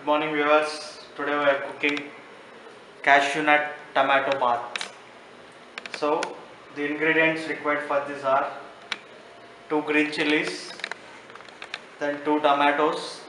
Good morning viewers. Today we are cooking cashewnut tomato bath. So the ingredients required for this are 2 green chilies, then 2 tomatoes,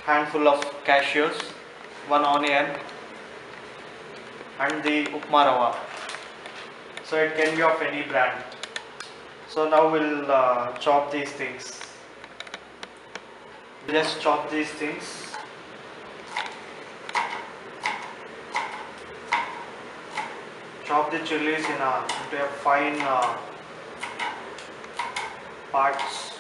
handful of cashews, 1 onion and the Upma rava. So it can be of any brand. So now we'll chop these things. Just chop these things. Chop the chilies into a fine parts.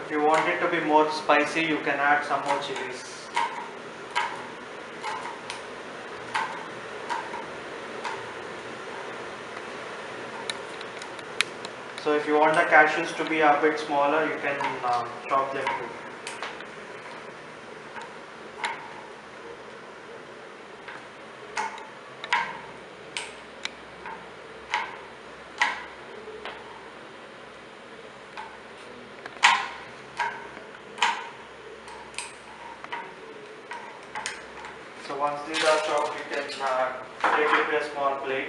If you want it to be more spicy, you can add some more chilies. So if you want the cashews to be a bit smaller, you can chop them too. So once these are chopped, you can take it to a small plate.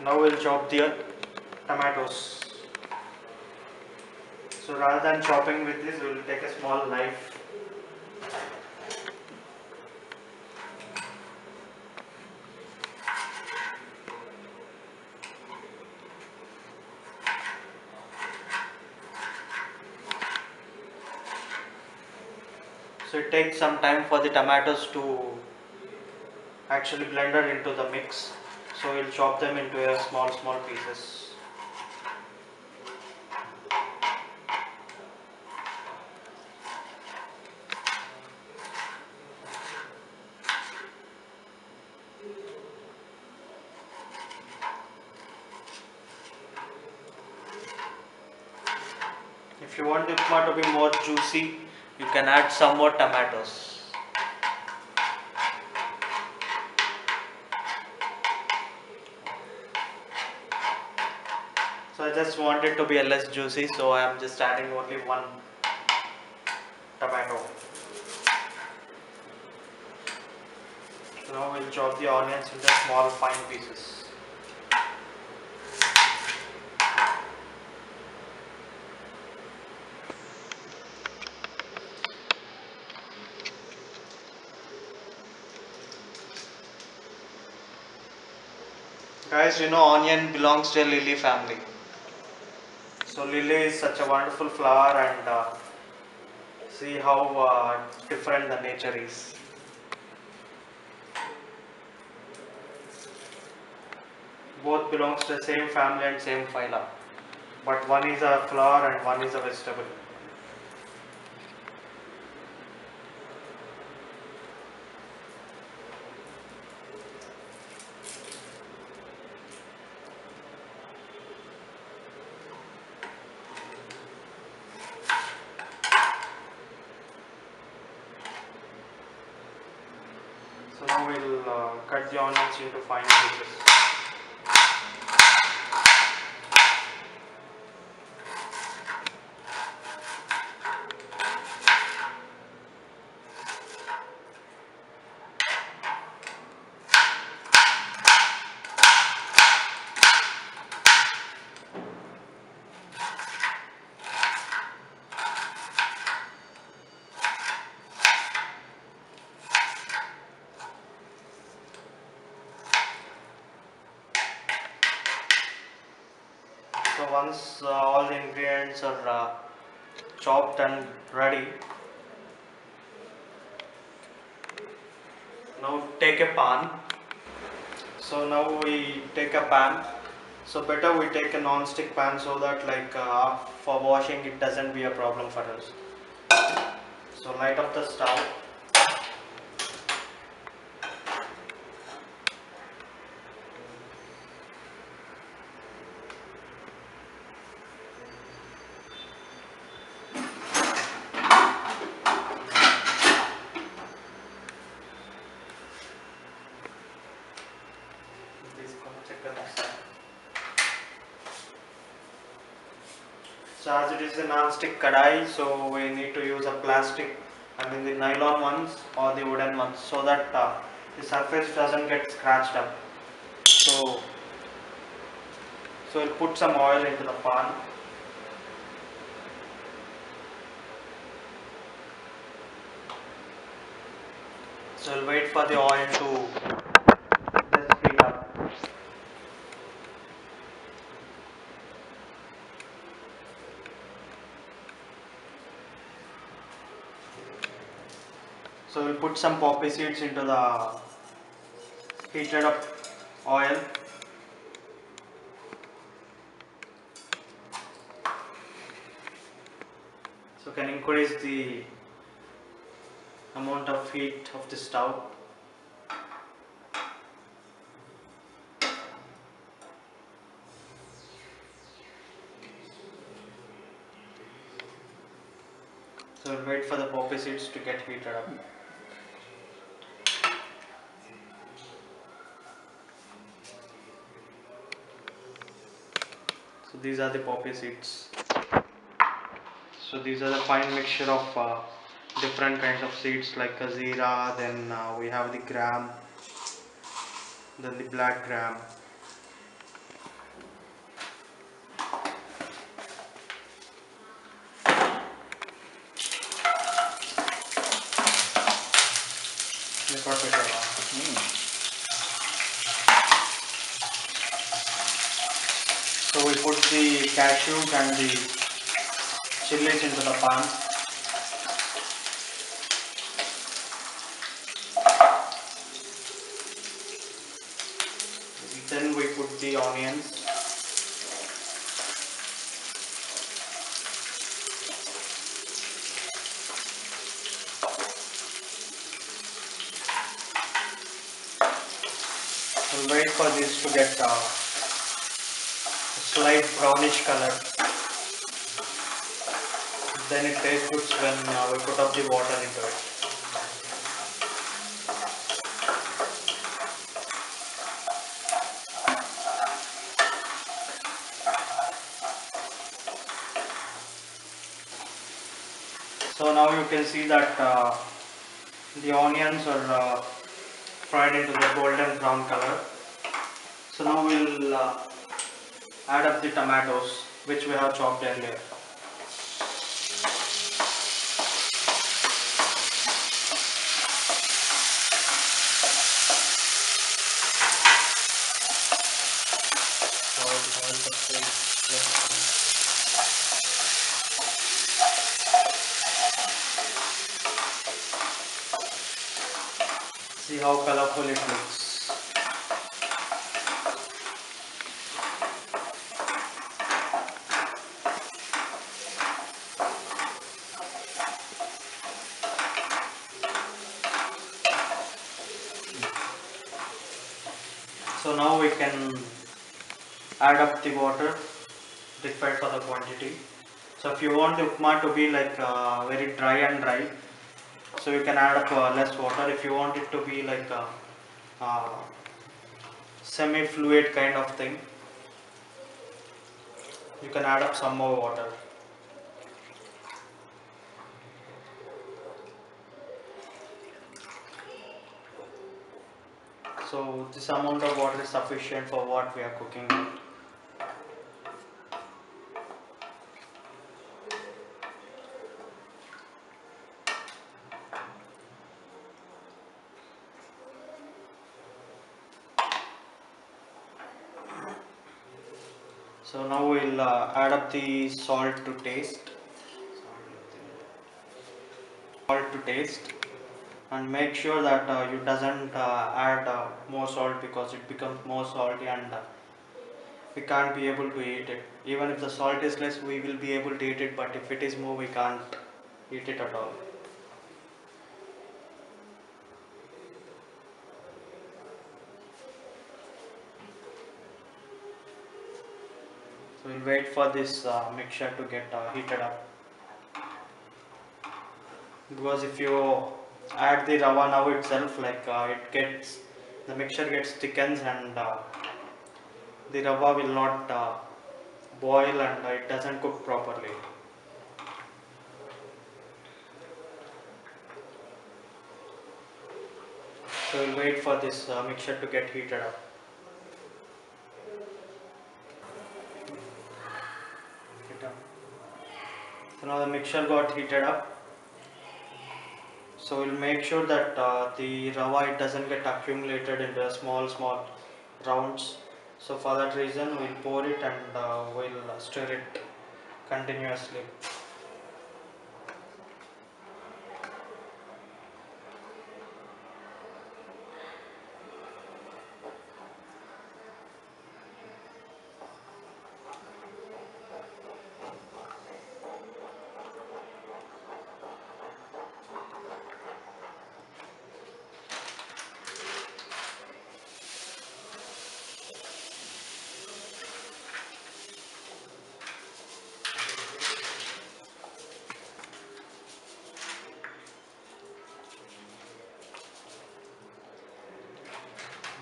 Now we'll chop the tomatoes. So rather than chopping with this, we'll take a small knife. So it takes some time for the tomatoes to actually blend into the mix. So we'll chop them into a small pieces. If you want the upma to be more juicy, you can add some more tomatoes. So I just want it to be a less juicy, so I am just adding only 1 tomato. So now we'll chop the onions into small fine pieces. Guys, you know onion belongs to a lily family. So lily is such a wonderful flower, and see how different the nature is. Both belongs to the same family and same phyla, but one is a flower and one is a vegetable. So now we'll cut the onions into fine pieces. So once all the ingredients are chopped and ready, now take a pan. So now we take a pan. So better we take a non-stick pan so that for washing it doesn't be a problem for us. So light up the stove. So as it is a non-stick kadai, so we need to use a plastic, the nylon ones or the wooden ones, so that the surface doesn't get scratched up. So, we'll put some oil into the pan. So we'll wait for the oil to just heat up. So we'll put some poppy seeds into the heated up oil. So can increase the amount of heat of the stove. So we'll wait for the poppy seeds to get heated up. So these are the poppy seeds. So these are the fine mixture of different kinds of seeds like Kazira, then we have the gram, then the black gram. So we put the cashews and the chilies into the pan. Then we put the onions. We'll wait for this to get a slight brownish color. Then it tastes good when we put up the water into it. So now you can see that the onions are fried into the golden brown color. So now we'll add up the tomatoes which we have chopped earlier. See how colorful it looks. So now we can add up the water required for the quantity. So if you want the upma to be like very dry, so you can add up less water. If you want it to be like a semi-fluid kind of thing, you can add up some more water. So this amount of water is sufficient for what we are cooking. So now we'll add up the salt to taste. And make sure that you doesn't add more salt, because it becomes more salty and we can't be able to eat it. Even if the salt is less, we will be able to eat it, but if it is more, we can't eat it at all. So we'll wait for this mixture to get heated up, because if you add the rava now itself, like the mixture gets thickens and the rava will not boil and it doesn't cook properly. So we'll wait for this mixture to get heated up. So now the mixture got heated up. So we'll make sure that the rava it doesn't get accumulated into small rounds. So for that reason we'll pour it and we'll stir it continuously.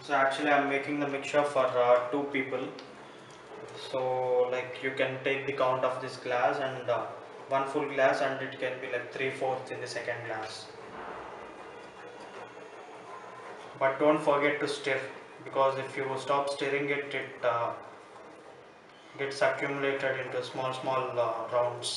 So actually I'm making the mixture for 2 people. So like you can take the count of this glass and 1 full glass, and it can be like 3/4 in the second glass. But don't forget to stir, because if you stop stirring it, it gets accumulated into small rounds.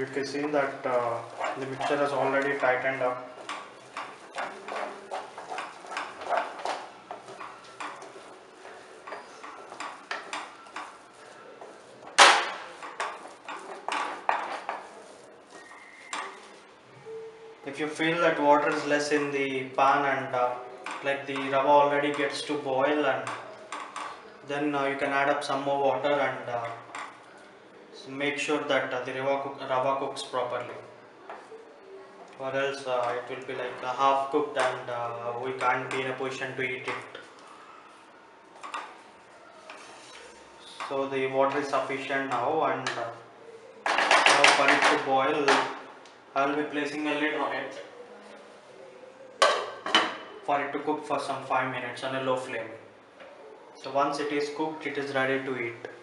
You can see that the mixture has already tightened up. If you feel that water is less in the pan and like the rava already gets to boil, and then you can add up some more water and so make sure that the rava cooks properly, or else it will be like half cooked and we can't be in a position to eat it. So the water is sufficient now, and now for it to boil I will be placing a lid on it for it to cook for some 5 minutes on a low flame. So once it is cooked, it is ready to eat.